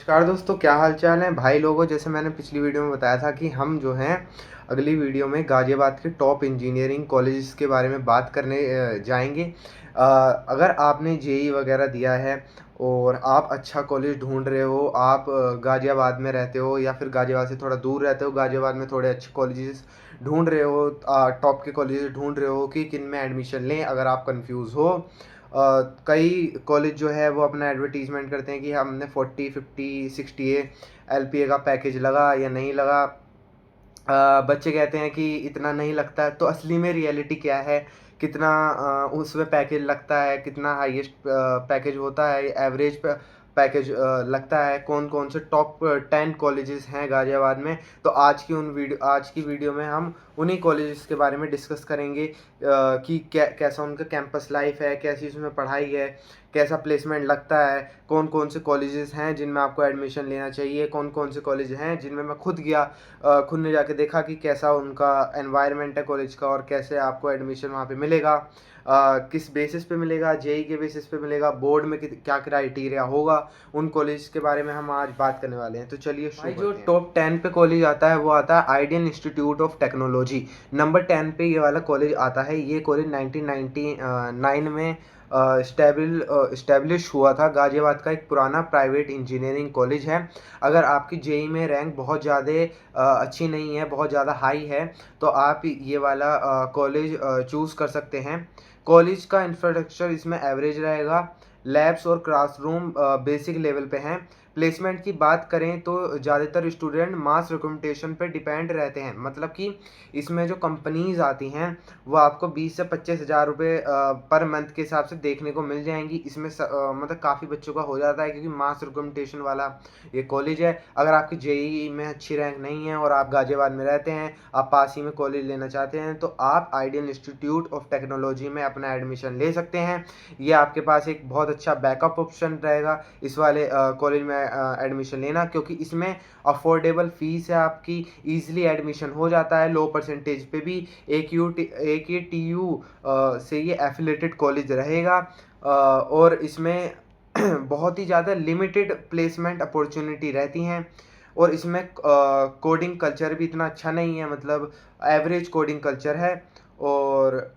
नमस्कार दोस्तों, क्या हाल चाल है भाई लोगों। जैसे मैंने पिछली वीडियो में बताया था कि हम जो हैं अगली वीडियो में गाज़ियाबाद के टॉप इंजीनियरिंग कॉलेजेस के बारे में बात करने जाएंगे। अगर आपने जेई वगैरह दिया है और आप अच्छा कॉलेज ढूंढ रहे हो, आप गाज़ियाबाद में रहते हो या फिर गाज़ियाबाद से थोड़ा दूर रहते हो, गाज़ियाबाद में थोड़े अच्छे कॉलेजेस ढूंढ रहे हो, टॉप के कॉलेजेस ढूंढ रहे हो कि किन में एडमिशन लें, अगर आप कंफ्यूज हो। कई कॉलेज जो है वो अपना एडवर्टीज़मेंट करते हैं कि हमने 40 50 60 एलपीए का पैकेज लगा या नहीं लगा। बच्चे कहते हैं कि इतना नहीं लगता है, तो असली में रियलिटी क्या है, कितना उसमें पैकेज लगता है, कितना हाईएस्ट पैकेज होता है, एवरेज पैकेज लगता है, कौन कौन से टॉप 10 कॉलेजेस हैं गाज़ियाबाद में। तो आज की वीडियो में हम उन्हीं कॉलेजेस के बारे में डिस्कस करेंगे कि कैसा उनका कैंपस लाइफ है, कैसी उसमें पढ़ाई है, कैसा प्लेसमेंट लगता है, कौन कौन से कॉलेजेस हैं जिनमें आपको एडमिशन लेना चाहिए, कौन कौन से कॉलेज हैं जिनमें मैं खुद गया, खुद ने जाके देखा कि कैसा उनका एनवायरनमेंट है कॉलेज का और कैसे आपको एडमिशन वहाँ पे मिलेगा, किस बेसिस पे मिलेगा, जेई के बेसिस पे मिलेगा, बोर्ड में क्या क्राइटेरिया होगा। उन कॉलेज के बारे में हम आज बात करने वाले हैं। तो चलिए भाई, जो टॉप 10 पे कॉलेज आता है वो आता है ideal institute of technology. Number 10 पे ये वाला कॉलेज आता है। ये कॉलेज 1999 में इस्टेब्लिश हुआ था। गाज़ियाबाद का एक पुराना प्राइवेट इंजीनियरिंग कॉलेज है। अगर आपकी जेई में रैंक बहुत ज़्यादा अच्छी नहीं है, बहुत ज़्यादा हाई है, तो आप ये वाला कॉलेज चूज़ कर सकते हैं। कॉलेज का इंफ्रास्ट्रक्चर इसमें एवरेज रहेगा। लैब्स और क्लासरूम बेसिक लेवल पे हैं। प्लेसमेंट की बात करें तो ज़्यादातर स्टूडेंट मास रिकमेंडेशन पे डिपेंड रहते हैं। मतलब कि इसमें जो कंपनीज़ आती हैं वो आपको 20 से 25 हज़ार रुपये पर मंथ के हिसाब से देखने को मिल जाएंगी। इसमें मतलब काफ़ी बच्चों का हो जाता है, क्योंकि मास रिकमेंडेशन वाला ये कॉलेज है। अगर आपकी जेईई में अच्छी रैंक नहीं है और आप गाज़ियाबाद में रहते हैं, आप पास ही में कॉलेज लेना चाहते हैं, तो आप आइडियल इंस्टीट्यूट ऑफ टेक्नोलॉजी में अपना एडमिशन ले सकते हैं। ये आपके पास एक बहुत अच्छा बैकअप ऑप्शन रहेगा इस वाले कॉलेज में एडमिशन लेना, क्योंकि इसमें अफोर्डेबल फीस है आपकी, ईजिली एडमिशन हो जाता है लो परसेंटेज पे भी। एक ये टीयू से ये एफिलेटेड कॉलेज रहेगा, और इसमें बहुत ही ज़्यादा लिमिटेड प्लेसमेंट अपॉर्चुनिटी रहती हैं। और इसमें कोडिंग कल्चर भी इतना अच्छा नहीं है, मतलब एवरेज कोडिंग कल्चर है। और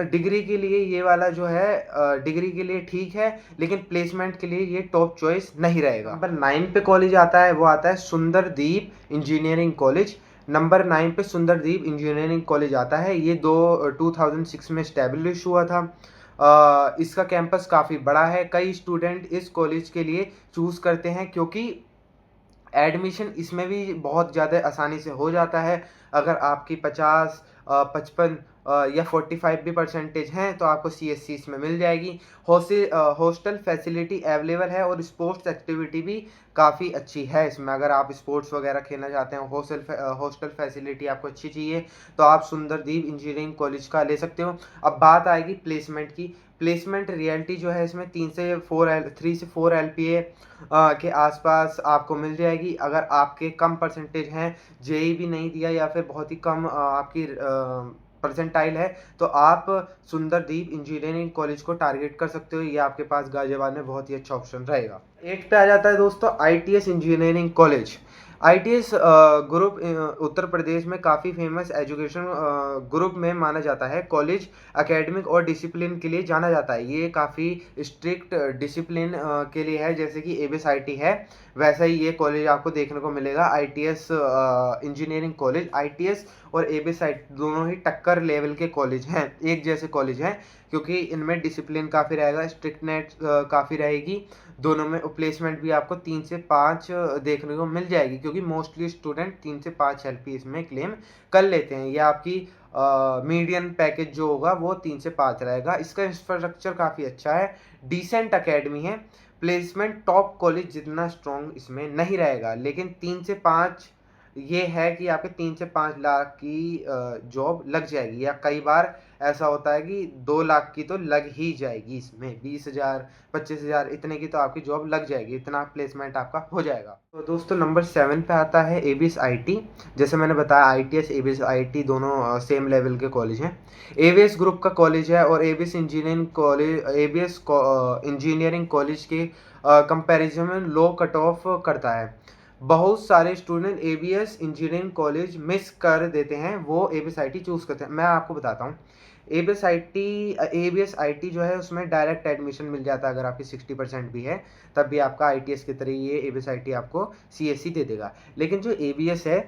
डिग्री के लिए ये वाला जो है डिग्री के लिए ठीक है, लेकिन प्लेसमेंट के लिए ये टॉप चॉइस नहीं रहेगा। नंबर 9 पे कॉलेज आता है, वो आता है सुंदरदीप इंजीनियरिंग कॉलेज। नंबर 9 पे सुंदरदीप इंजीनियरिंग कॉलेज आता है। ये 2006 में इस्टेब्लिश हुआ था। इसका कैंपस काफ़ी बड़ा है। कई स्टूडेंट इस कॉलेज के लिए चूज़ करते हैं क्योंकि एडमिशन इसमें भी बहुत ज़्यादा आसानी से हो जाता है। अगर आपकी 50 55 या 45 भी परसेंटेज हैं, तो आपको सीएससी इसमें मिल जाएगी। हॉस्टल फैसिलिटी अवेलेबल है और स्पोर्ट्स एक्टिविटी भी काफ़ी अच्छी है इसमें। अगर आप स्पोर्ट्स वगैरह खेलना चाहते हैं, हॉस्टल फैसिलिटी आपको अच्छी चाहिए, तो आप सुंदरदीप इंजीनियरिंग कॉलेज का ले सकते हो। अब बात आएगी प्लेसमेंट की। प्लेसमेंट रियलिटी जो है इसमें 3 से 4 एलपीए के आसपास आपको मिल जाएगी। अगर आपके कम परसेंटेज हैं, जेई भी नहीं दिया या फिर बहुत ही कम आपकी परसेंटाइल है, तो आप सुंदरदीप इंजीनियरिंग कॉलेज को टारगेट कर सकते हो। ये आपके पास गाजियाबाद में बहुत ही अच्छा ऑप्शन रहेगा। 8 पे आ जाता है दोस्तों ITS engineering college. ITS group Uttar Pradesh में काफ़ी फेमस एजुकेशन ग्रुप में माना जाता है। कॉलेज एकेडमिक और डिसिप्लिन के लिए जाना जाता है। ये काफ़ी स्ट्रिक्ट डिसिप्लिन के लिए है, जैसे कि एबीएस आईटी है, वैसा ही ये कॉलेज आपको देखने को मिलेगा। आईटीएस इंजीनियरिंग कॉलेज, आईटीएस और एबीएस आईटी दोनों ही टक्कर लेवल के कॉलेज हैं, एक जैसे कॉलेज हैं, क्योंकि इनमें डिसिप्लिन काफ़ी रहेगा, स्ट्रिक्टनेस काफ़ी रहेगी। दोनों में प्लेसमेंट भी आपको 3 से 5 देखने को मिल जाएगी, क्योंकि मोस्टली स्टूडेंट 3 से 5 एलपी इसमें क्लेम कर लेते हैं। ये आपकी मीडियन पैकेज जो होगा वो 3 से 5 रहेगा। इसका इंफ्रास्ट्रक्चर काफ़ी अच्छा है, डिसेंट अकेडमी है। प्लेसमेंट टॉप कॉलेज जितना स्ट्रॉन्ग इसमें नहीं रहेगा, लेकिन 3 से 5 ये है कि आपके 3 से 5 लाख की जॉब लग जाएगी, या कई बार ऐसा होता है कि 2 लाख की तो लग ही जाएगी। इसमें 20 हज़ार 25 हज़ार इतने की तो आपकी जॉब लग जाएगी, इतना प्लेसमेंट आपका हो जाएगा। तो दोस्तों नंबर 7 पे आता है एबीएस आईटी। जैसे मैंने बताया, आईटीएस एबीएस आईटी दोनों सेम लेवल के कॉलेज हैं। एबीएस ग्रुप का कॉलेज है, और एबीएस इंजीनियरिंग कॉलेज के कंपैरिजन में लो कट ऑफ करता है। बहुत सारे student ABS engineering college miss कर देते हैं, वो एबीएस आईटी चूज़ करते हैं। मैं आपको बताता हूँ, एबीएस आईटी जो है उसमें डायरेक्ट एडमिशन मिल जाता है। अगर आपकी 60% भी है तब भी आपका आईटीएस की तरह ये एबीएस आईटी आपको सीएससी दे देगा। लेकिन जो एबीएस है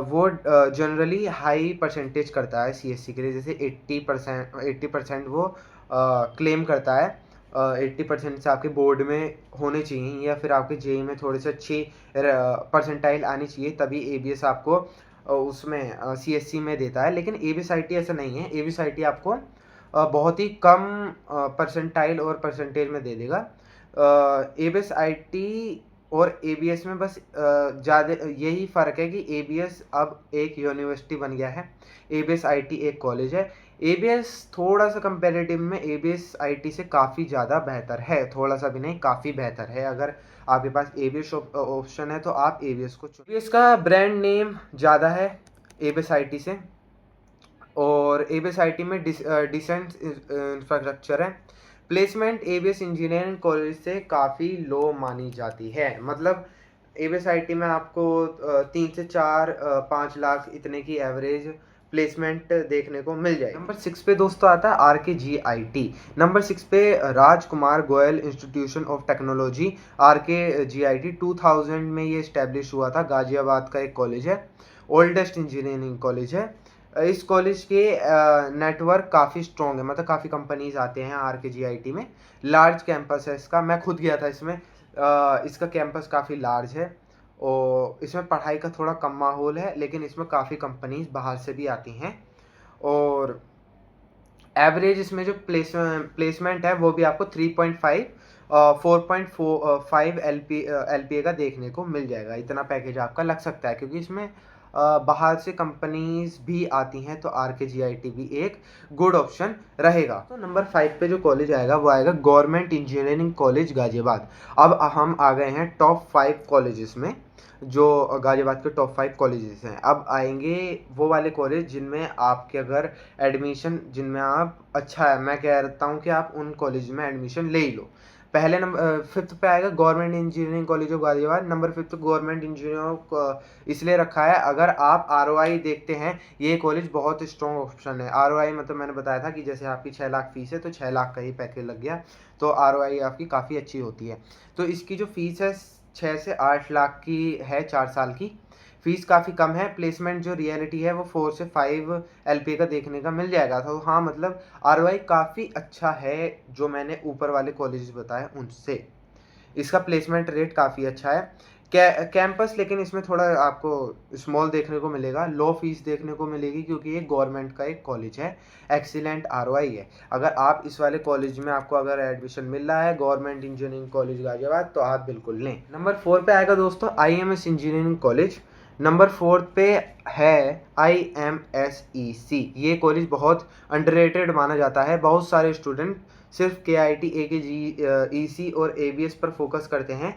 वो जनरली हाई परसेंटेज करता है सीएससी के लिए, जैसे 80% वो क्लेम करता है। 80% से आपके बोर्ड में होने चाहिए या फिर आपके जेई में थोड़े से अच्छी परसेंटाइल आनी चाहिए, तभी एबीएस आपको उसमें सीएससी में देता है। लेकिन एबीएस आईटी ऐसा नहीं है, एबीएस आईटी आपको बहुत ही कम परसेंटाइल और परसेंटेज में दे देगा। एबीएस आईटी और एबीएस में बस ज़्यादा यही फ़र्क है कि एबीएस अब एक यूनिवर्सिटी बन गया है, एबीएस आईटी एक कॉलेज है। एबीएस थोड़ा सा कंपेरेटिव में एबीएस आईटी से काफ़ी ज़्यादा बेहतर है, थोड़ा सा भी नहीं, काफ़ी बेहतर है। अगर आपके पास एबीएस ऑप्शन है तो आप एबीएस को चुनिए। एबीएस का ब्रांड नेम ज़्यादा है एबीएस आईटी से, और एबीएस आईटी में डिसेंट इंफ्रास्ट्रक्चर है। प्लेसमेंट एबीएस इंजीनियरिंग कॉलेज से काफ़ी लो मानी जाती है। मतलब एबीएस आईटी में आपको 3 से 4 5 लाख इतने की एवरेज प्लेसमेंट देखने को मिल जाएगी। नंबर 6 पे दोस्तों आता है RKGIT। नंबर 6 पे Rajkumar Goyal institution of technology, RKGIT 2000 में ये इस्टेब्लिश हुआ था। गाजियाबाद का एक कॉलेज है, ओल्डेस्ट इंजीनियरिंग कॉलेज है। इस कॉलेज के नेटवर्क काफ़ी स्ट्रॉन्ग है, मतलब काफ़ी कंपनीज आते हैं RKGIT में। लार्ज कैंपस है इसका, मैं खुद गया था इसमें। इसका कैंपस काफ़ी लार्ज है और इसमें पढ़ाई का थोड़ा कम माहौल है, लेकिन इसमें काफ़ी कंपनीज बाहर से भी आती हैं। और एवरेज इसमें जो प्लेसमेंट है वो भी आपको 3.5 4.5 LPA का देखने को मिल जाएगा। इतना पैकेज आपका लग सकता है, क्योंकि इसमें बाहर से कंपनीज भी आती हैं, तो RKGIT भी एक गुड ऑप्शन रहेगा। तो नंबर 5 पे जो कॉलेज आएगा वो आएगा गवर्नमेंट इंजीनियरिंग कॉलेज गाजियाबाद। अब हम आ गए हैं टॉप 5 कॉलेजेस में, जो गाजियाबाद के टॉप 5 कॉलेजेस हैं। अब आएंगे वो वाले कॉलेज जिनमें आपके अगर एडमिशन, जिनमें आप अच्छा है, मैं कहता हूँ कि आप उन कॉलेज में एडमिशन ले ही लो। पहले नंबर 5th पे आएगा government engineering college of Ghaziabad. Number 5th government engineering इसलिए रखा है, अगर आप ROI देखते हैं, ये कॉलेज बहुत स्ट्रॉन्ग ऑप्शन है। ROI मतलब मैंने बताया था कि जैसे आपकी 6 लाख फीस है तो 6 लाख का ही पैकेज लग गया, तो ROI आपकी काफ़ी अच्छी होती है। तो इसकी जो फीस है 6 से 8 लाख की है, 4 साल की। फीस काफ़ी कम है। प्लेसमेंट जो रियलिटी है वो 4 से 5 LPA का देखने का मिल जाएगा। तो हाँ, मतलब ROI काफ़ी अच्छा है जो मैंने ऊपर वाले कॉलेजेस बताए उनसे। इसका प्लेसमेंट रेट काफ़ी अच्छा है। कैंपस लेकिन इसमें थोड़ा आपको स्मॉल देखने को मिलेगा, लो फीस देखने को मिलेगी, क्योंकि ये गवर्नमेंट का एक कॉलेज है। एक्सीलेंट ROI है। अगर आप इस वाले कॉलेज में आपको अगर एडमिशन मिल रहा है, गवर्नमेंट इंजीनियरिंग कॉलेज गाजियाबाद, तो आप बिल्कुल लें। नंबर 4 पे आएगा दोस्तों IMS इंजीनियरिंग कॉलेज। नंबर 4 पे है IMSEC। ये कॉलेज बहुत अंडररेटेड माना जाता है। बहुत सारे स्टूडेंट सिर्फ KIT AKG EC और ABS पर फोकस करते हैं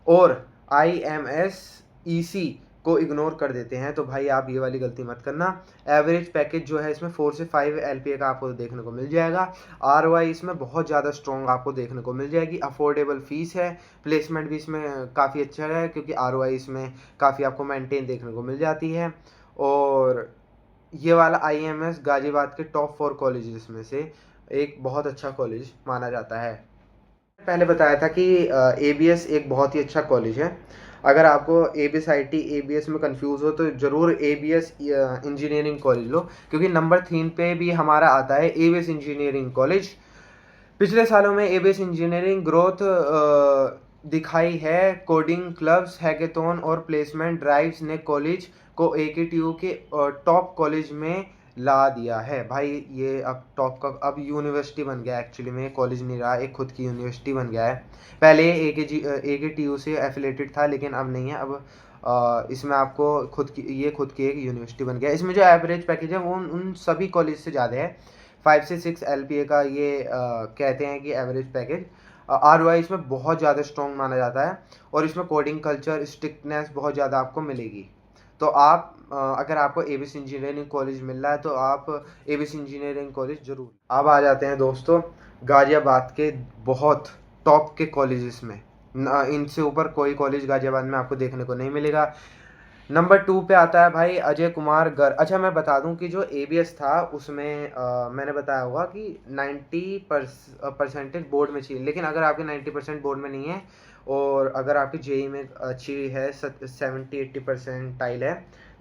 और IMSEC को इग्नोर कर देते हैं। तो भाई आप ये वाली गलती मत करना। एवरेज पैकेज जो है इसमें 4 से 5 LPA का आपको देखने को मिल जाएगा। ROI इसमें बहुत ज़्यादा स्ट्रॉन्ग आपको देखने को मिल जाएगी। अफोर्डेबल फीस है। प्लेसमेंट भी इसमें काफ़ी अच्छा है, क्योंकि ROI इसमें काफ़ी आपको मेंटेन देखने को मिल जाती है। और ये वाला IMS गाजियाबाद के टॉप 4 कॉलेजेस में से एक बहुत अच्छा कॉलेज माना जाता है। पहले बताया था कि ABS एक बहुत ही अच्छा कॉलेज है। अगर आपको ABS IT ABS में कंफ्यूज हो तो ज़रूर ABS इंजीनियरिंग कॉलेज लो, क्योंकि नंबर 3 पे भी हमारा आता है ABS इंजीनियरिंग कॉलेज। पिछले सालों में ABS इंजीनियरिंग ग्रोथ दिखाई है। कोडिंग क्लब्स, हैकेथॉन और प्लेसमेंट ड्राइव्स ने कॉलेज को AKTU के टॉप कॉलेज में ला दिया है। भाई ये अब टॉप का अब यूनिवर्सिटी बन गया, एक्चुअली में कॉलेज नहीं रहा, एक खुद की यूनिवर्सिटी बन गया है। पहले AKTU से एफिलेटेड था, लेकिन अब नहीं है। अब इसमें आपको खुद की एक यूनिवर्सिटी बन गया है। इसमें जो एवरेज पैकेज है वो उन सभी कॉलेज से ज़्यादा है। 5 से 6 LPA का ये कहते हैं कि एवरेज पैकेज। ROI इसमें बहुत ज़्यादा स्ट्रॉन्ग माना जाता है, और इसमें कोडिंग कल्चर स्ट्रिक्टनेस बहुत ज़्यादा आपको मिलेगी। तो आप अगर आपको ABS इंजीनियरिंग कॉलेज मिल रहा है तो आप ABS इंजीनियरिंग कॉलेज ज़रूर। अब आ जाते हैं दोस्तों गाजियाबाद के बहुत टॉप के कॉलेजेस में। इनसे ऊपर कोई कॉलेज गाज़ियाबाद में आपको देखने को नहीं मिलेगा। नंबर 2 पे आता है भाई अजय कुमार गर्ग। अच्छा मैं बता दूँ कि जो एबीएस था उसमें मैंने बताया होगा कि 90% बोर्ड में चाहिए, लेकिन अगर आपके 90% बोर्ड में नहीं है और अगर आपकी जेईई में अच्छी है 70-80 परसेंटाइल है,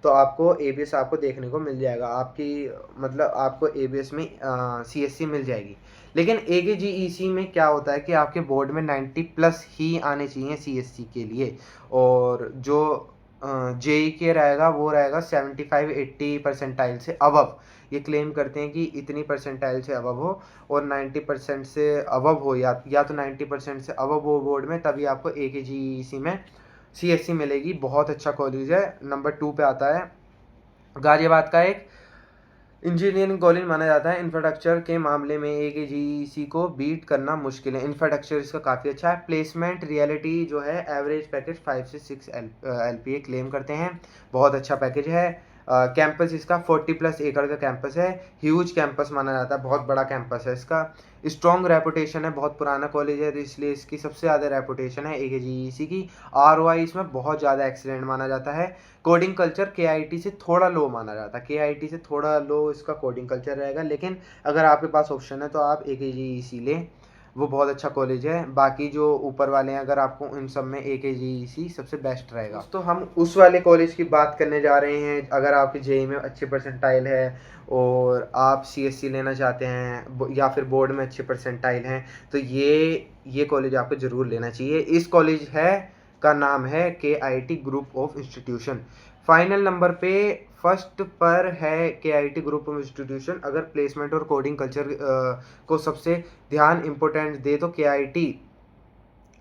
तो आपको एबीएस आपको देखने को मिल जाएगा। आपकी मतलब आपको एबीएस में सीएससी मिल जाएगी। लेकिन एकेजीईसी में क्या होता है कि आपके बोर्ड में 90 प्लस ही आने चाहिए सीएससी के लिए, और जो जेई के रहेगा वो रहेगा 75-80 परसेंटाइल से अबव। ये क्लेम करते हैं कि इतनी परसेंटाइल से अबव हो और 90% से अबव हो, या तो 90% से अबव हो बोर्ड में, तभी आपको एकेजीईसी में सीएससी मिलेगी। बहुत अच्छा कॉलेज है। नंबर 2 पे आता है गाजियाबाद का एक इंजीनियरिंग कॉलेज माना जाता है। इंफ्रास्ट्रक्चर के मामले में एकेजीईसी को बीट करना मुश्किल है। इंफ्रास्ट्रक्चर इसका काफ़ी अच्छा है। प्लेसमेंट रियलिटी जो है एवरेज पैकेज 5 से 6 एलपीए क्लेम करते हैं। बहुत अच्छा पैकेज है। कैंपस इसका 40+ एकड़ का कैंपस है। ह्यूज कैंपस माना जाता है, बहुत बड़ा कैंपस है इसका। स्ट्रॉन्ग रेपुटेशन है, बहुत पुराना कॉलेज है तो इसलिए इसकी सबसे ज़्यादा रेपुटेशन है एकेजीईसी की। आरओआई इसमें बहुत ज़्यादा एक्सीलेंट माना जाता है। कोडिंग कल्चर केआईटी से थोड़ा लो माना जाता है, केआईटी से थोड़ा लो इसका कोडिंग कल्चर रहेगा, लेकिन अगर आपके पास ऑप्शन है तो आप एकेजीईसी लें, वो बहुत अच्छा कॉलेज है। बाकी जो ऊपर वाले हैं अगर आपको इन सब में एकेजीईसी सबसे बेस्ट रहेगा। तो हम उस वाले कॉलेज की बात करने जा रहे हैं अगर आपके जेईई में अच्छे परसेंटाइल है और आप सीएससी लेना चाहते हैं या फिर बोर्ड में अच्छे परसेंटाइल हैं, तो ये कॉलेज आपको ज़रूर लेना चाहिए। इस कॉलेज का नाम है KIT group of institution. Final number पे फर्स्ट पर है केआईटी ग्रुप ऑफ इंस्टीट्यूशन। अगर प्लेसमेंट और कोडिंग कल्चर को सबसे ध्यान इम्पोर्टेंट दे तो केआईटी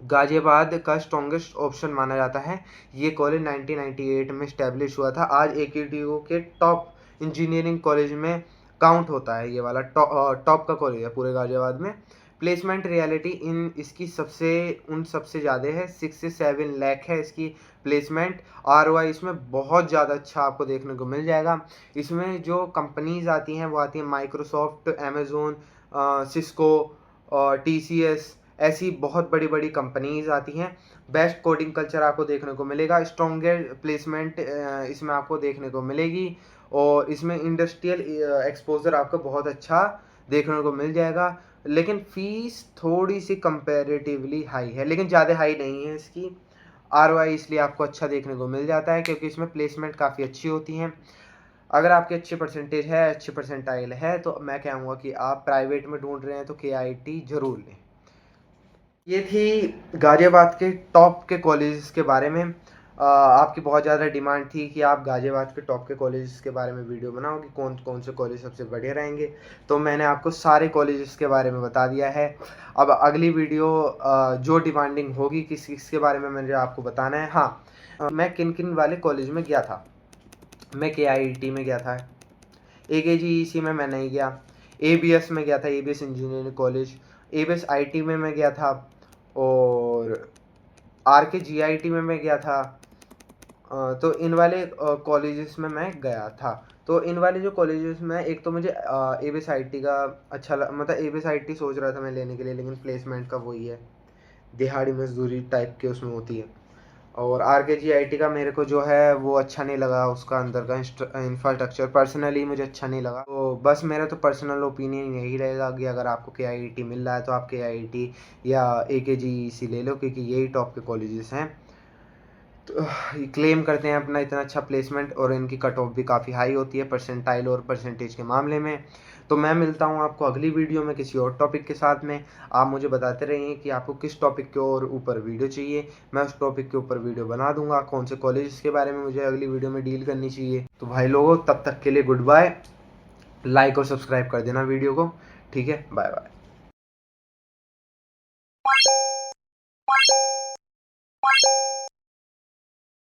गाजियाबाद का स्ट्रॉन्गेस्ट ऑप्शन माना जाता है। ये कॉलेज 1998 में इस्टेब्लिश हुआ था। आज एकेटीयू के टॉप इंजीनियरिंग कॉलेज में काउंट होता है। ये वाला टॉप का कॉलेज है पूरे गाजियाबाद में। प्लेसमेंट रियलिटी इसकी सबसे ज़्यादा है, 6 से 7 लाख है इसकी प्लेसमेंट। आरओआई इसमें बहुत ज़्यादा अच्छा आपको देखने को मिल जाएगा। इसमें जो कंपनीज आती हैं वो आती हैं माइक्रोसॉफ्ट, अमेजोन, सिस्को और टीसीएस, ऐसी बहुत बड़ी बड़ी कंपनीज आती हैं। बेस्ट कोडिंग कल्चर आपको देखने को मिलेगा। स्ट्रॉन्गर प्लेसमेंट इसमें आपको देखने को मिलेगी और इसमें इंडस्ट्रियल एक्सपोजर आपको बहुत अच्छा देखने को मिल जाएगा। लेकिन फीस थोड़ी सी कंपैरेटिवली हाई है, लेकिन ज़्यादा हाई नहीं है इसकी। आरओआई इसलिए आपको अच्छा देखने को मिल जाता है क्योंकि इसमें प्लेसमेंट काफ़ी अच्छी होती हैं। अगर आपके अच्छे परसेंटेज है, अच्छे परसेंटाइल है, तो मैं कहूँगा कि आप प्राइवेट में ढूंढ रहे हैं तो केआईटी ज़रूर लें। ये थी गाजियाबाद के टॉप के कॉलेजेस के बारे में। आपकी बहुत ज़्यादा डिमांड थी कि आप गाजियाबाद के टॉप के कॉलेजेस के बारे में वीडियो बनाओ कि कौन कौन से कॉलेज सबसे बढ़िया रहेंगे, तो मैंने आपको सारे कॉलेजेस के बारे में बता दिया है। अब अगली वीडियो जो डिमांडिंग होगी किस किस के बारे में मुझे आपको बताना है। हाँ, मैं किन किन वाले कॉलेज में गया था। मैं केआईटी में गया था, एकेजीईसी में मैं नहीं गया, एबीएस में गया था, ABS engineering college, ABS IT में मैं गया था और आरके जीआईटी में मैं गया था। तो इन वाले कॉलेजेस में मैं गया था। तो इन वाले जो कॉलेजेस में एक तो मुझे एबीएस आईटी का मतलब एबीएस आईटी सोच रहा था मैं लेने के लिए, लेकिन प्लेसमेंट का वही है, दिहाड़ी मजदूरी टाइप के उसमें होती है। और आरकेजीआईटी का मेरे को जो है वो अच्छा नहीं लगा, उसका अंदर का इंफ्रास्ट्रक्चर पर्सनली मुझे अच्छा नहीं लगा। तो बस मेरा तो पर्सनल ओपिनियन यही रहेगा कि अगर आपको केआईटी मिल रहा है तो आप केआईटी या एकेजीईसी ले लो, क्योंकि यही टॉप के कॉलेजेस हैं। तो ये क्लेम करते हैं अपना इतना अच्छा प्लेसमेंट और इनकी कट ऑफ भी काफ़ी हाई होती है परसेंटाइल और परसेंटेज के मामले में। तो मैं मिलता हूँ आपको अगली वीडियो में किसी और टॉपिक के साथ में। आप मुझे बताते रहिए कि आपको किस टॉपिक के और ऊपर वीडियो चाहिए, मैं उस टॉपिक के ऊपर वीडियो बना दूंगा। कौन से कॉलेज के बारे में मुझे अगली वीडियो में डील करनी चाहिए। तो भाई लोगों, तब तक के लिए गुड बाय। लाइक और सब्सक्राइब कर देना वीडियो को। ठीक है, बाय बाय।